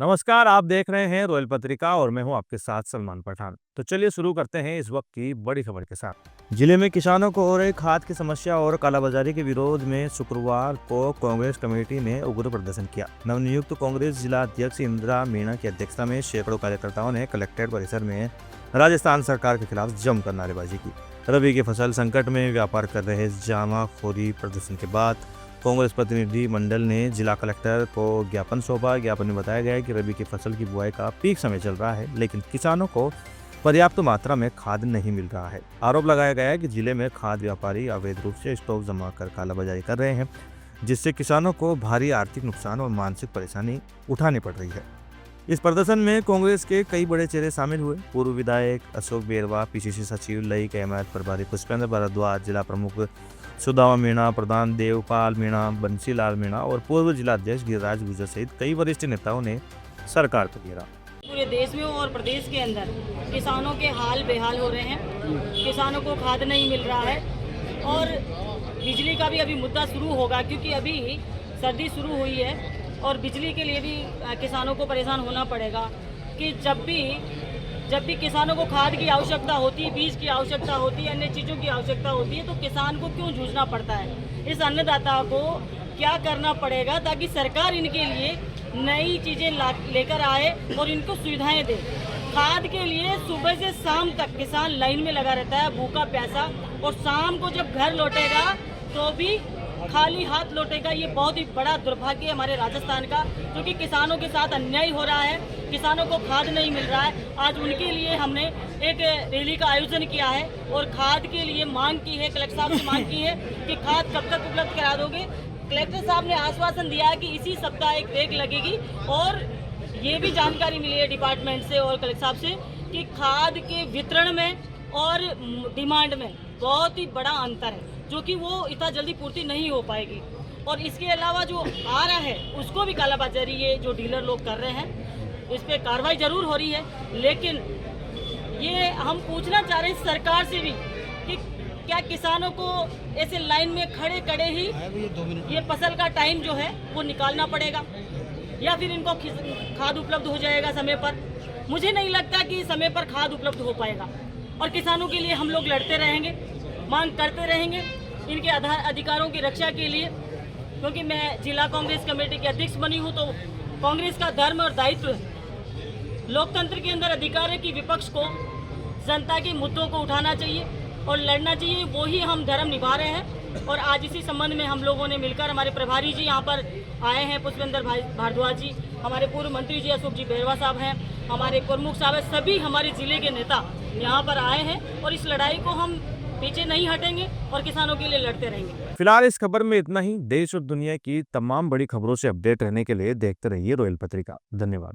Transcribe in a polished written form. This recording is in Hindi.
नमस्कार, आप देख रहे हैं रॉयल पत्रिका और मैं हूं आपके साथ सलमान पठान। तो चलिए शुरू करते हैं इस वक्त की बड़ी खबर के साथ। जिले में किसानों को हो रही खाद की समस्या और कालाबाजारी के विरोध में शुक्रवार को कांग्रेस कमेटी ने उग्र प्रदर्शन किया। नवनियुक्त कांग्रेस जिला अध्यक्ष इंदिरा मीणा की अध्यक्षता में सैकड़ों कार्यकर्ताओं ने कलेक्ट्रेट परिसर में राजस्थान सरकार के खिलाफ जमकर नारेबाजी की। रबी की फसल संकट में व्यापार कर रहे जमाखोरी प्रदर्शन के बाद कांग्रेस प्रतिनिधि मंडल ने जिला कलेक्टर को ज्ञापन सौंपा। ज्ञापन में बताया गया है कि रबी की फसल की बुआई का पीक समय चल रहा है, लेकिन किसानों को पर्याप्त मात्रा में खाद नहीं मिल रहा है। आरोप लगाया गया है कि जिले में खाद व्यापारी अवैध रूप से स्टॉक जमा कर कालाबाजारी कर रहे हैं, जिससे किसानों को भारी आर्थिक नुकसान और मानसिक परेशानी उठानी पड़ रही है। इस प्रदर्शन में कांग्रेस के कई बड़े चेहरे शामिल हुए। पूर्व विधायक अशोक बेरवा, पीसीसी सचिव लईक अहमद, प्रभारी पुष्पेंद्र भारद्वाज, जिला प्रमुख सुदामा मीणा, प्रधान देवपाल मीणा, बंसीलाल मीणा और पूर्व जिला अध्यक्ष गिरिराज गुर्जर सहित कई वरिष्ठ नेताओं ने सरकार पर घेरा। पूरे देश में और प्रदेश के अंदर किसानों के हाल बेहाल हो रहे हैं। किसानों को खाद नहीं मिल रहा है और बिजली का भी अभी मुद्दा शुरू होगा, क्योंकि अभी सर्दी शुरू हुई है और बिजली के लिए भी किसानों को परेशान होना पड़ेगा कि जब भी किसानों को खाद की आवश्यकता होती है, बीज की आवश्यकता होती है, अन्य चीज़ों की आवश्यकता होती है, तो किसान को क्यों जूझना पड़ता है। इस अन्नदाता को क्या करना पड़ेगा ताकि सरकार इनके लिए नई चीज़ें लेकर आए और इनको सुविधाएं दे। खाद के लिए सुबह से शाम तक किसान लाइन में लगा रहता है, भूखा प्यासा, और शाम को जब घर लौटेगा तो भी खाली हाथ लौटेगा। ये बहुत ही बड़ा दुर्भाग्य है हमारे राजस्थान का, क्योंकि किसानों के साथ अन्याय हो रहा है, किसानों को खाद नहीं मिल रहा है। आज उनके लिए हमने एक रैली का आयोजन किया है और खाद के लिए मांग की है, कलेक्टर साहब से मांग की है कि खाद कब तक उपलब्ध करा दोगे। कलेक्टर साहब ने आश्वासन दिया है कि इसी सप्ताह एक रेक लगेगी, और ये भी जानकारी मिली है डिपार्टमेंट से और कलेक्टर साहब से कि खाद के वितरण में और डिमांड में बहुत ही बड़ा अंतर है, जो कि वो इतना जल्दी पूर्ति नहीं हो पाएगी। और इसके अलावा जो आ रहा है उसको भी कालाबाजारी ये जो डीलर लोग कर रहे हैं, इस पर कार्रवाई जरूर हो रही है, लेकिन ये हम पूछना चाह रहे हैं सरकार से भी कि क्या किसानों को ऐसे लाइन में खड़े ही ये फसल का टाइम जो है वो निकालना पड़ेगा, या फिर इनको खाद उपलब्ध हो जाएगा समय पर। मुझे नहीं लगता कि समय पर खाद उपलब्ध हो पाएगा, और किसानों के लिए हम लोग लड़ते रहेंगे, मांग करते रहेंगे इनके अधिकारों की रक्षा के लिए। क्योंकि मैं जिला कांग्रेस कमेटी की अध्यक्ष बनी हूँ, तो कांग्रेस का धर्म और दायित्व लोकतंत्र के अंदर अधिकार है कि विपक्ष को जनता के मुद्दों को उठाना चाहिए और लड़ना चाहिए। वो ही हम धर्म निभा रहे हैं। और आज इसी संबंध में हम लोगों ने मिलकर, हमारे प्रभारी जी यहाँ पर आए हैं, पुष्पेंद्र भारद्वाज जी, हमारे पूर्व मंत्री जी अशोक जी बेरवा साहब हैं, हमारे प्रमुख साहब हैं, सभी हमारे जिले के नेता यहाँ पर आए हैं, और इस लड़ाई को हम पीछे नहीं हटेंगे और किसानों के लिए लड़ते रहेंगे। फिलहाल इस खबर में इतना ही। देश और दुनिया की तमाम बड़ी खबरों से अपडेट रहने के लिए देखते रहिए रॉयल पत्रिका। धन्यवाद।